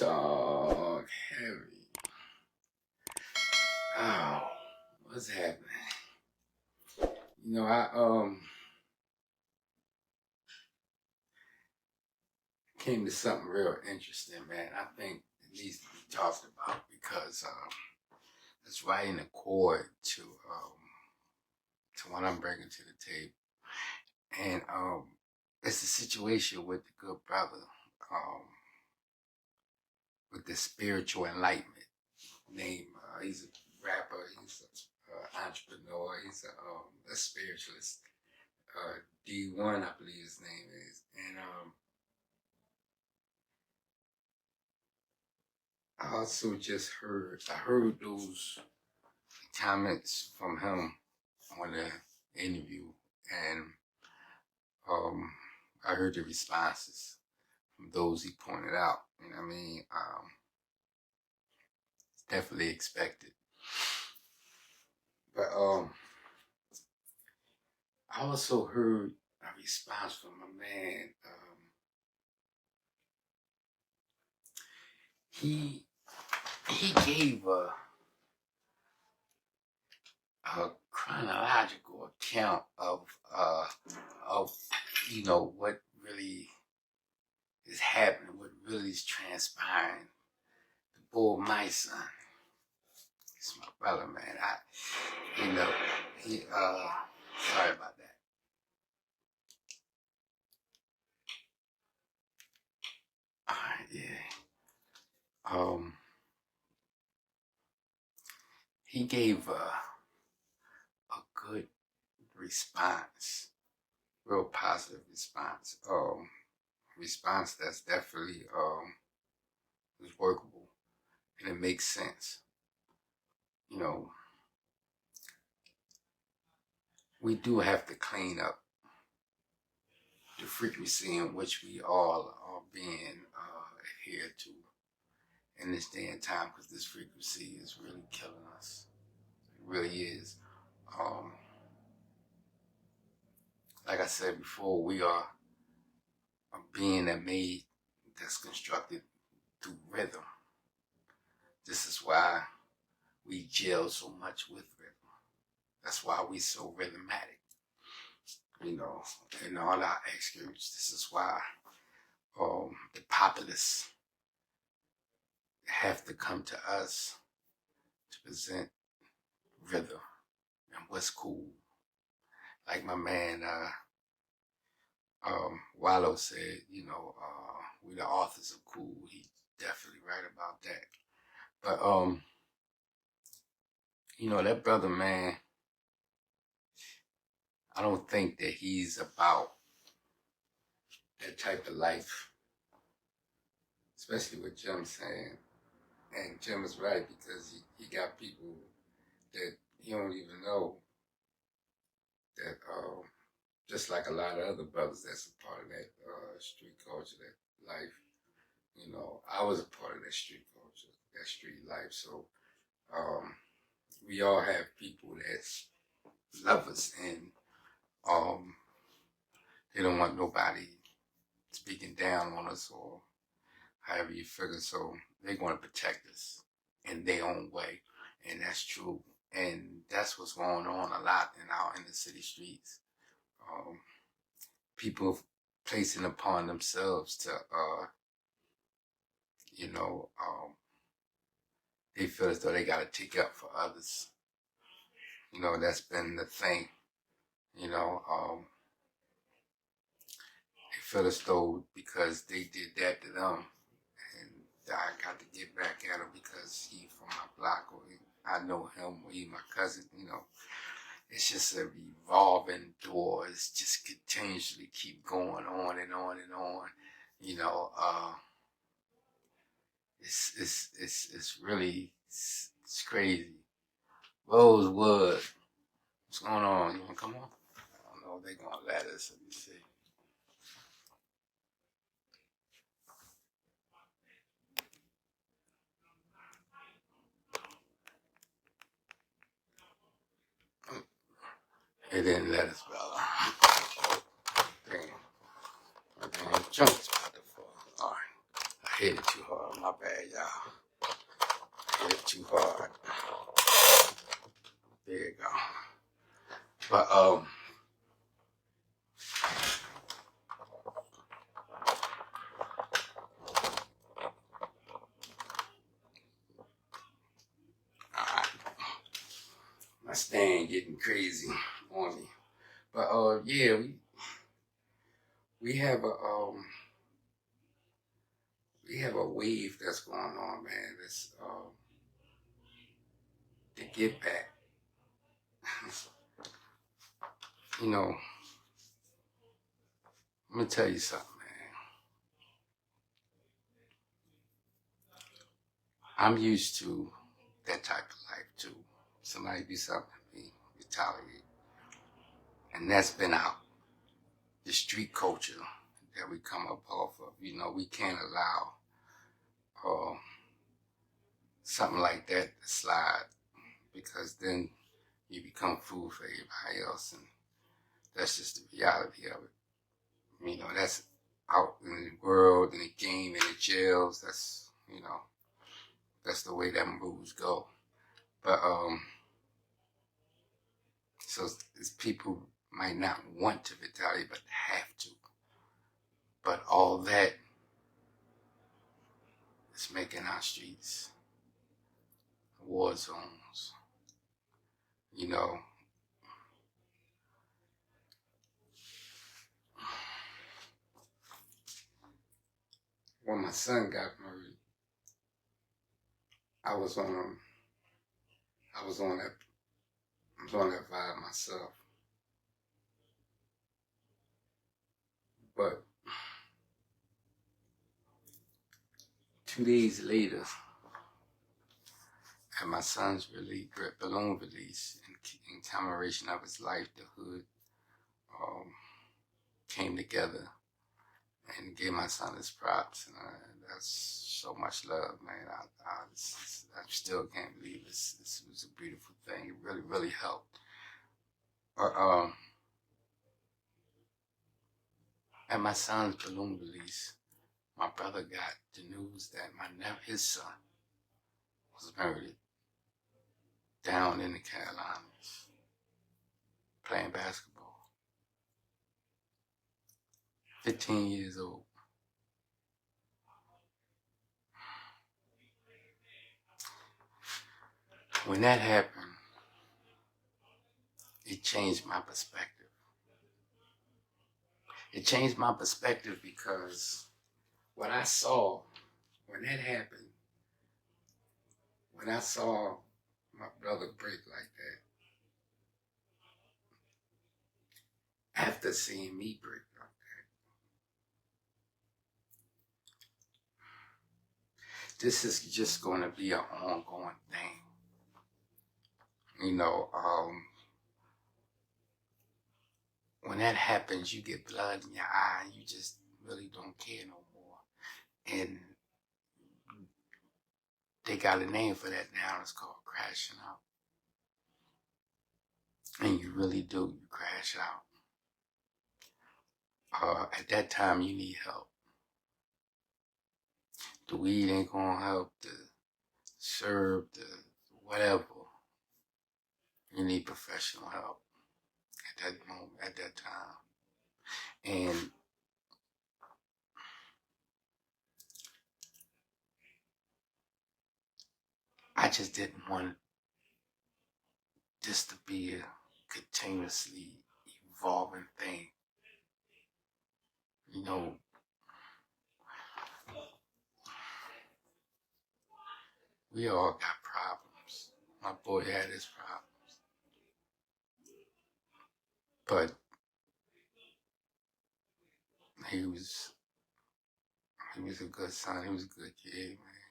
Talk heavy. Oh, what's happening? I came to something real interesting, man. I think it needs to be talked about because it's right in accord to what I'm bringing to the table, and it's a situation with the good brother, with the spiritual enlightenment. He's a rapper. He's an entrepreneur. He's a spiritualist. D1, I believe his name is, and I also just heard those comments from him on the interview, and I heard the responses from those he pointed out. You know what I mean? It's definitely expected. But I also heard a response from a man. He gave a chronological account of what really is happening, what really is transpiring. The bull Mysonne. It's my brother, man. Sorry about that. Yeah. He gave a good response, real positive response. Response that's definitely is workable and it makes sense. We do have to clean up the frequency in which we all are being adhered to in this day and time, because this frequency is really killing us. It really is. Like I said before, we are a being that's constructed through rhythm. This is why we gel so much with rhythm. That's why we so rhythmatic. In all our excerpts, this is why the populace have to come to us to present rhythm and what's cool. Like my man Wallow said, we the authors of cool. He's definitely right about that. But that brother, man, I don't think that he's about that type of life, especially what Jim's saying. And Jim is right, because he got people that he don't even know that, just like a lot of other brothers that's a part of that street culture, that life. I was a part of that street culture, that street life. So we all have people that love us, and they don't want nobody speaking down on us or however you figure. So they're going to protect us in their own way, and that's true. And that's what's going on a lot in our inner city streets. People placing upon themselves to, they feel as though they got to take up for others. That's been the thing. They feel as though because they did that to them, and I got to get back at him because he from my block, or I know him, or he my cousin. It's just a revolving door. It's just continuously keep going on and on and on. It's really it's crazy. Rosewood, what's going on? You wanna come on? I don't know if they're gonna let us. Let me see. They didn't let us, brother. Damn. My damn junk's about to fall. Alright. I hit it too hard, My bad, y'all. Hit it too hard. There you go. But my stand getting crazy on me. But yeah, we have a wave that's going on, man. That's to get back. You know, let me tell you something, man. I'm used to that type of life too. Somebody do something to me, retaliate. And that's been out. The street culture that we come up off of. You know, we can't allow something like that to slide, because then you become food for everybody else, and that's just the reality of it. You know, that's out in the world, in the game, in the jails. That's, you know, that's the way them rules go. But so it's people might not want to retaliate, but have to. But all that is making our streets war zones. You know, when my son got married, I was on that vibe myself. But 2 days later, at my son's balloon release, in commemoration of his life, the hood came together and gave my son his props, and that's so much love, man. I still can't believe this. This was a beautiful thing. It really, really helped. At my son's balloon release, my brother got the news that his son was murdered down in the Carolinas playing basketball. 15 years old. When that happened, it changed my perspective. It changed my perspective because what I saw when that happened, when I saw my brother break like that, after seeing me break like that, this is just going to be an ongoing thing. You know, when that happens, you get blood in your eye, and you just really don't care no more. And they got a name for that now. It's called crashing out. And you really do. You crash out. At that time, you need help. The weed ain't gonna help. The syrup, the whatever. You need professional help at that moment, at that time. And I just didn't want this to be a continuously evolving thing. You know, we all got problems. My boy had his problems. But he was a good son. He was a good kid, man.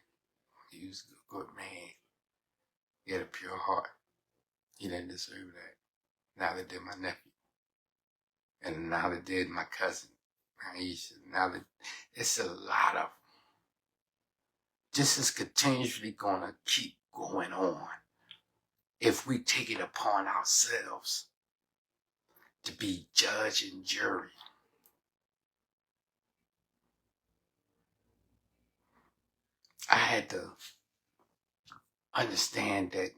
He was a good man. He had a pure heart. He didn't deserve that. Neither did my nephew. And neither did my cousin, Aisha. Neither. It's a lot of. This is continuously going to keep going on if we take it upon ourselves to be judge and jury. I had to understand that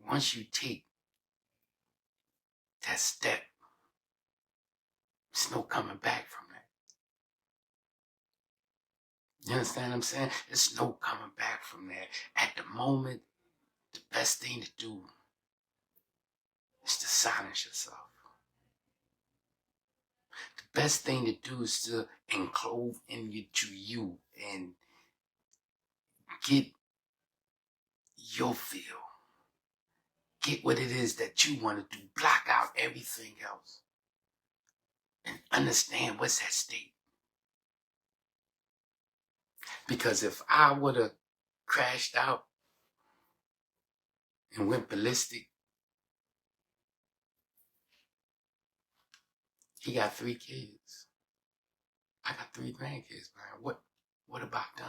once you take that step, there's no coming back from that. You understand what I'm saying? There's no coming back from that. At the moment, the best thing to do is to silence yourself. The best thing to do is to enclose into you and get your feel. Get what it is that you want to do. Block out everything else. And understand what's at stake. Because if I would have crashed out and went ballistic, he got 3 kids. I got 3 grandkids, man. What about them?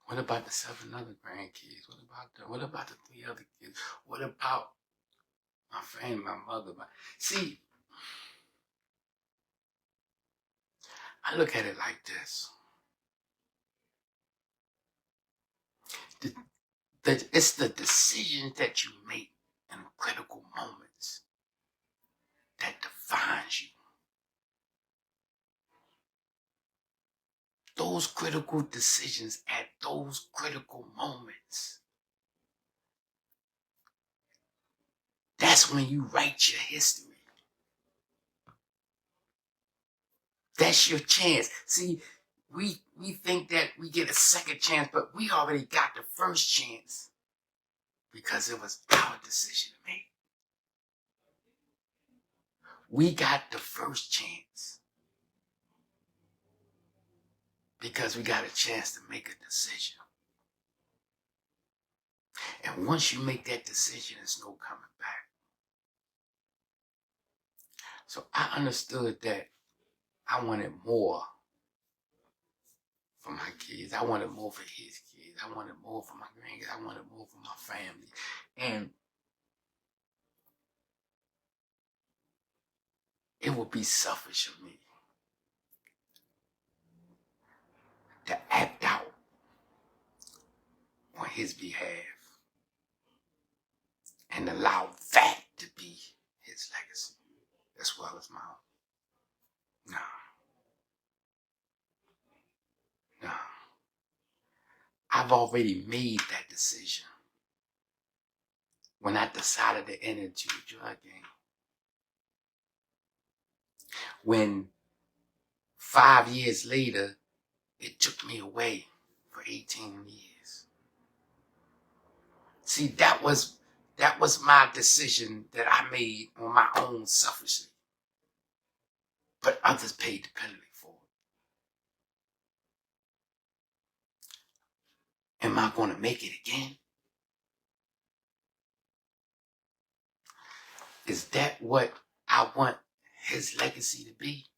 What about the 7 other grandkids? What about them? What about the 3 other kids? What about my family, my mother? See, I look at it like this. It's the decisions that you make in critical moments that defines you. Those critical decisions at those critical moments. That's when you write your history. That's your chance. See, we think that we get a second chance, but we already got the first chance because it was our decision to make. We got the first chance because we got a chance to make a decision. And once you make that decision, there's no coming back. So I understood that I wanted more for my kids. I wanted more for his kids. I wanted more for my grandkids. I wanted more for my family. And it would be selfish of me to act out on his behalf and allow that to be his legacy as well as my own. No. No. I've already made that decision when I decided to enter into the drug game. When 5 years later, it took me away for 18 years. See, that was my decision that I made on my own selfishly. But others paid the penalty for it. Am I going to make it again? Is that what I want his legacy to be?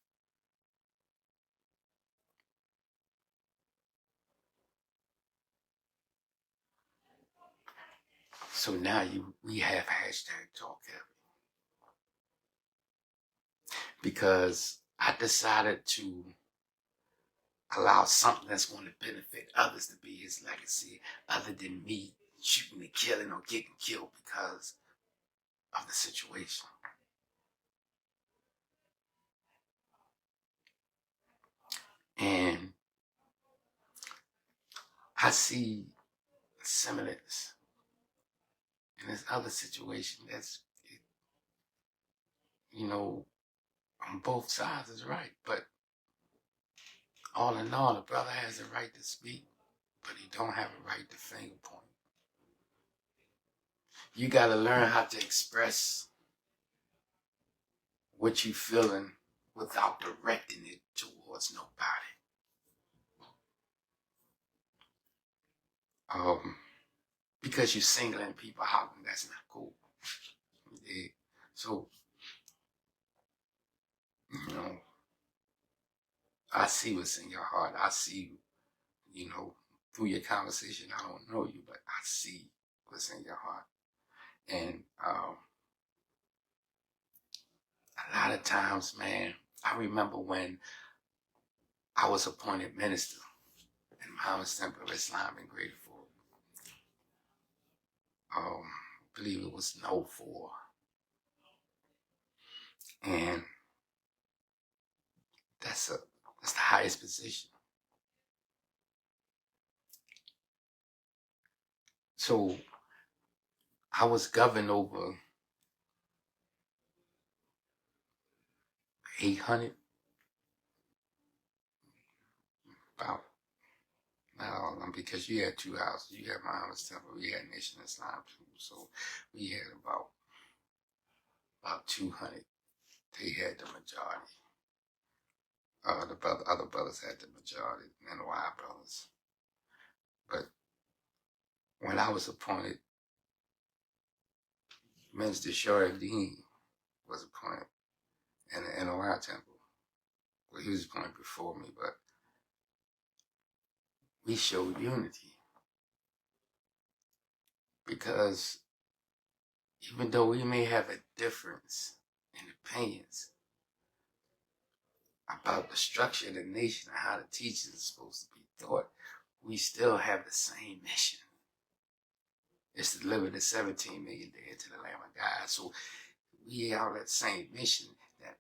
So now we have hashtag talkheavy. Because I decided to allow something that's going to benefit others to be his legacy other than me shooting and killing or getting killed because of the situation. And I see similarities in this other situation that's, on both sides is right. But all in all, the brother has a right to speak, but he don't have a right to finger point. You got to learn how to express what you feeling without directing it towards nobody. Because you're singling people out, and that's not cool. Yeah. So, I see what's in your heart. I see, through your conversation. I don't know you, but I see what's in your heart. And a lot of times, man, I remember when I was appointed minister in Muhammad's Temple of Islam in Greater Fort. I believe it was in '04. And that's the highest position. So I was governed over 800, about, because you had two houses. You had Muhammad's Temple, we had Nation Islam too. So we had about 200. They had the majority. The other brothers had the majority, and the NOI brothers. But when I was appointed, Minister Shardeen was appointed in the NOI Temple. Well, he was appointed before me, but we showed unity because even though we may have a difference in opinions about the structure of the nation and how the teachings are supposed to be taught, we still have the same mission. It's to deliver the 17 million dead to the Lamb of God. So we have that same mission.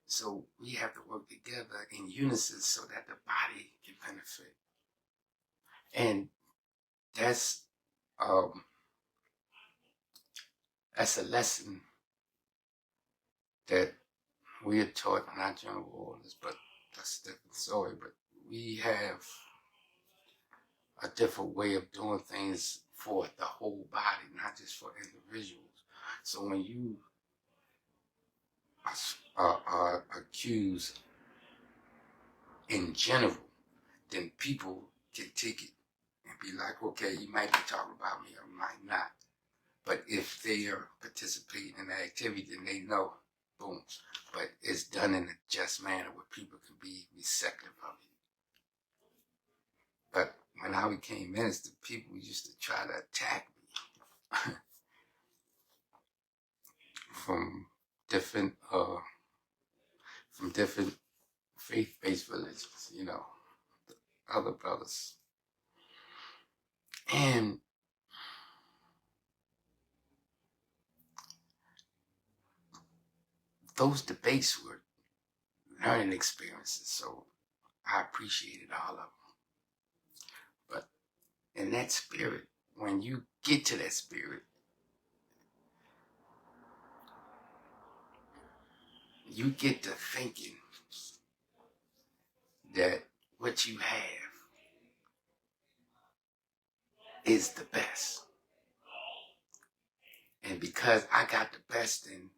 So we have to work together in unison so that the body can benefit. And that's a lesson that we are taught in our general orders, but that's a different story. But we have a different way of doing things for the whole body, not just for individuals. So when you are accused in general, then people can take it and be like, okay, you might be talking about me or might not. But if they are participating in the activity, then they know, boom. But it's done in a just manner where people can be receptive of it. But when I became minister, people used to try to attack me from different faith-based religions, other brothers. And those debates were learning experiences, so I appreciated all of them. But in that spirit, when you get to that spirit, you get to thinking that what you have is the best. And because I got the best, then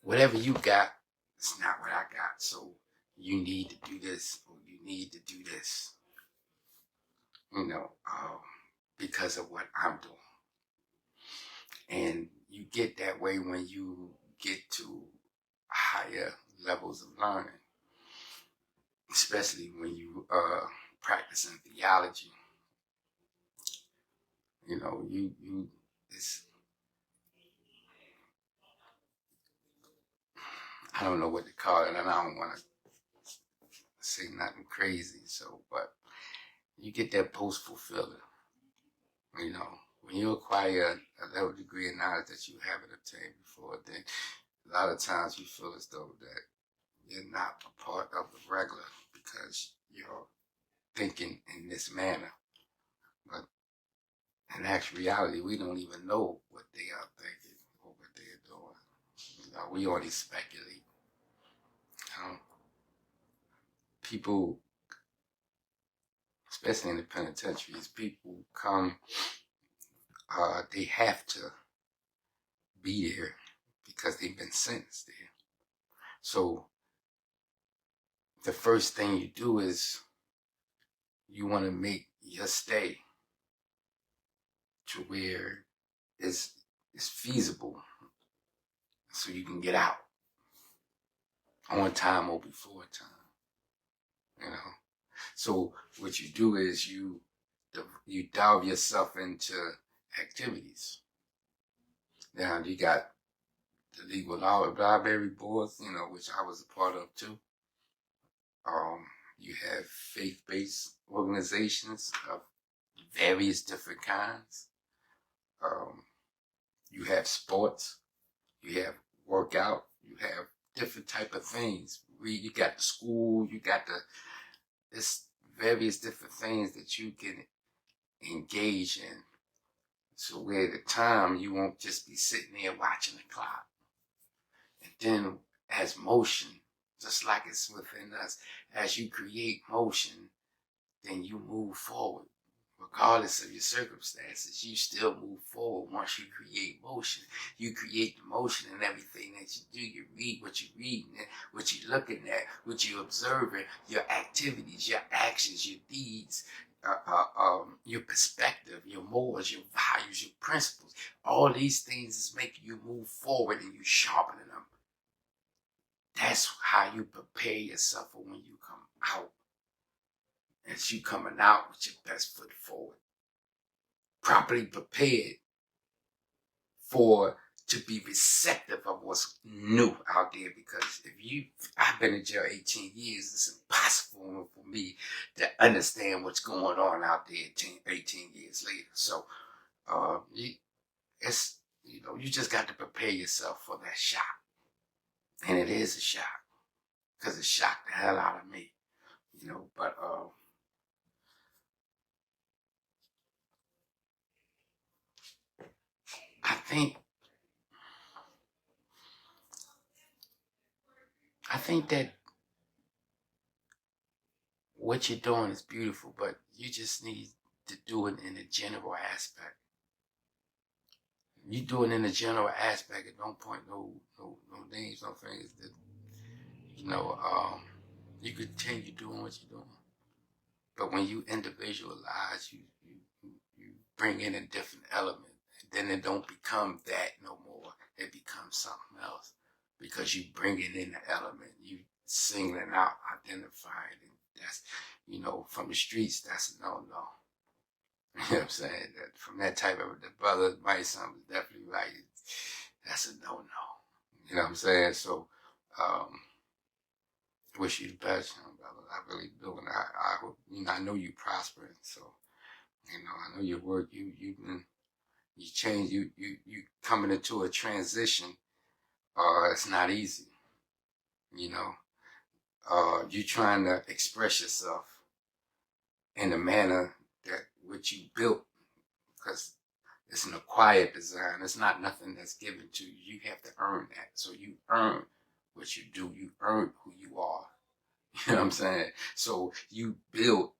whatever you got, it's not what I got. So you need to do this, or you need to do this, because of what I'm doing. And you get that way when you get to higher levels of learning, especially when you practicing theology. It's, I don't know what to call it, and I don't want to say nothing crazy. So, but you get that boastful feeling, when you acquire a level degree of knowledge that you haven't obtained before, then a lot of times you feel as though that you're not a part of the regular because you're thinking in this manner. But in actual reality, we don't even know what they are thinking or what they're doing. We only speculate. People, especially in the penitentiaries, people come, they have to be there because they've been sentenced there. So the first thing you do is you want to make your stay to where it's feasible so you can get out on time or before time. So what you do is you dive yourself into activities. Now you got the legal library boards, which I was a part of too. You have faith-based organizations of various different kinds. You have sports. You have workout. You have different type of things. You got the school. You got it's various different things that you can engage in. So where at the time you won't just be sitting there watching the clock. And then as motion, just like it's within us, as you create motion, then you move forward. Regardless of your circumstances, you still move forward once you create motion. You create the motion in everything that you do. You read what you're reading, what you're looking at, what you're observing, your activities, your actions, your deeds, your perspective, your morals, your values, your principles. All these things is making you move forward and you sharpening them. That's how you prepare yourself for when you come out. As you coming out with your best foot forward. Properly prepared to be receptive of what's new out there, because I've been in jail 18 years, it's impossible for me to understand what's going on out there 18 years later. So you just got to prepare yourself for that shock. And it is a shock, because it shocked the hell out of me, but I think that what you're doing is beautiful, but you just need to do it in a general aspect. You do it in a general aspect, and don't point no names, no fingers. That you continue doing what you're doing, but when you individualize, you bring in a different element, and then it don't become that no more. It becomes something else, because you bringing in the element, you singling out, identifying, and that's from the streets. That's a no. You know what I'm saying? That from that type of, the brother Mysonne was definitely right. That's a no. You know what I'm saying? So, wish you the best, brother. I really do, and I hope, I know you prospering. So, I know your work. You change. You coming into a transition. It's not easy. You trying to express yourself in a manner that what you built, because it's an acquired design. It's not nothing that's given to you. You have to earn that. So you earn what you do. You earn who you are. You know what I'm saying? So you build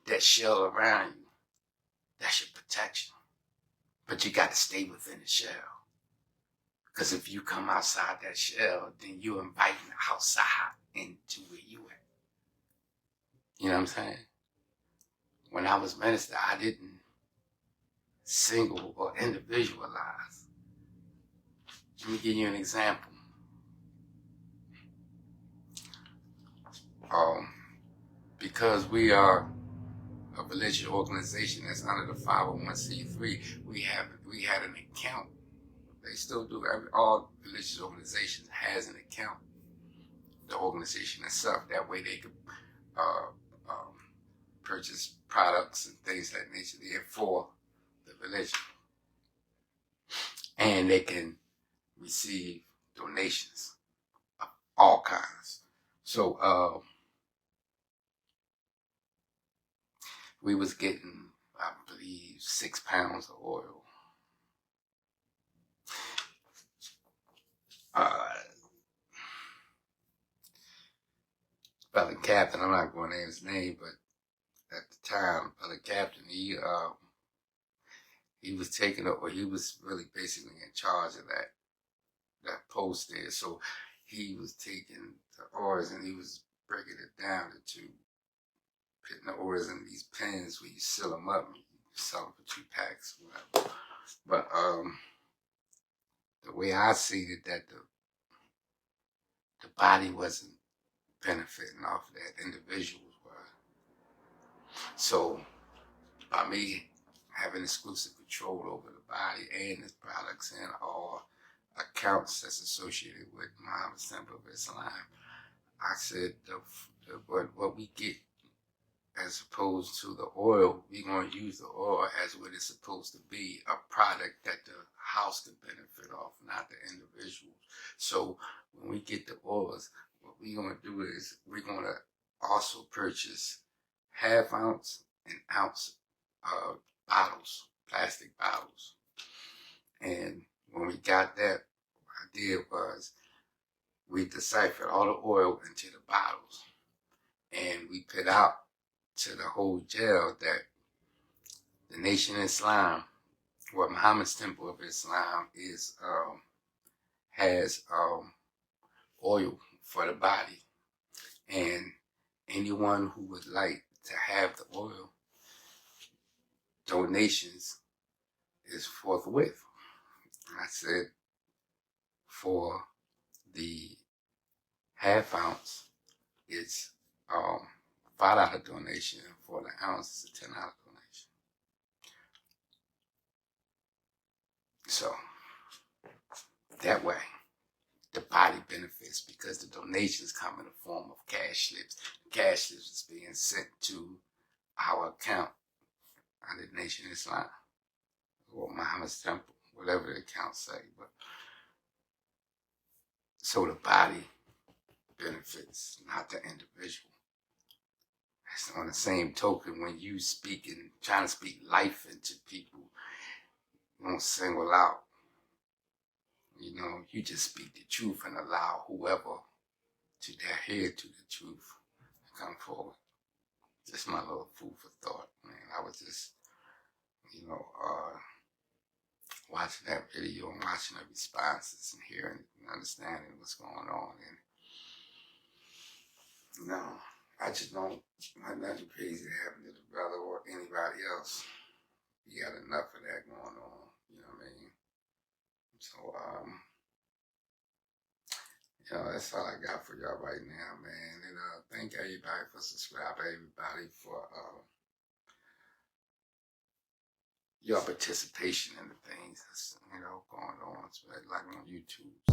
that shell around you. That's your protection. But you got to stay within the shell. Because if you come outside that shell, then you're inviting the outside into where you at. You know what I'm saying? When I was minister, I didn't single or individualize. Let me give you an example. Because we are a religious organization that's under the 501c3, we had an account. They still do. All religious organizations has an account. The organization itself. That way they could purchase products and things of that nature there for the religion, and they can receive donations of all kinds. So we was getting, I believe, 6 pounds of oil. Brother Captain, I'm not going to name his name, but at the time, Brother Captain, he was taking over. He was really basically in charge of that post there. So he was taking the oils and he was breaking it down into putting the oils in these pens where you seal them up and you sell them for 2 packs, whatever. But the way I see it, that the body wasn't benefiting off of that, individuals were. So by me having exclusive control over the body and its products and all accounts that's associated with Muhammad Symbol of Islam, I said what we get as opposed to the oil, we're going to use the oil as what it's supposed to be, a product that the house can benefit off, not the individuals. So when we get the oils, what we're going to do is we're going to also purchase half ounce and ounce bottles, plastic bottles. And when we got that, what I did was we deciphered all the oil into the bottles, and we put out to the whole jail that the Nation of Islam, or Muhammad's Temple of Islam, has oil for the body, and anyone who would like to have the oil, donations is forthwith. I said for the half ounce, it's $5 donation. For the ounce, it's a $10 donation. So that way, the body benefits because the donations come in the form of cash slips. Cash slips is being sent to our account under the Nation of Islam or Muhammad's Temple, whatever the accounts say. But so the body benefits, not the individual. It's on the same token, when you speak and trying to speak life into people, you don't single out. You know, you just speak the truth and allow whoever to adhere to the truth to come forward. Just my little food for thought, man. I was just, watching that video and watching the responses and hearing and understanding what's going on. And, I just don't want nothing crazy to happen to the brother or anybody else. You got enough of that going on, you know what I mean? So, that's all I got for y'all right now, man. And thank everybody for subscribing, everybody for your participation in the things that's, going on, like on YouTube.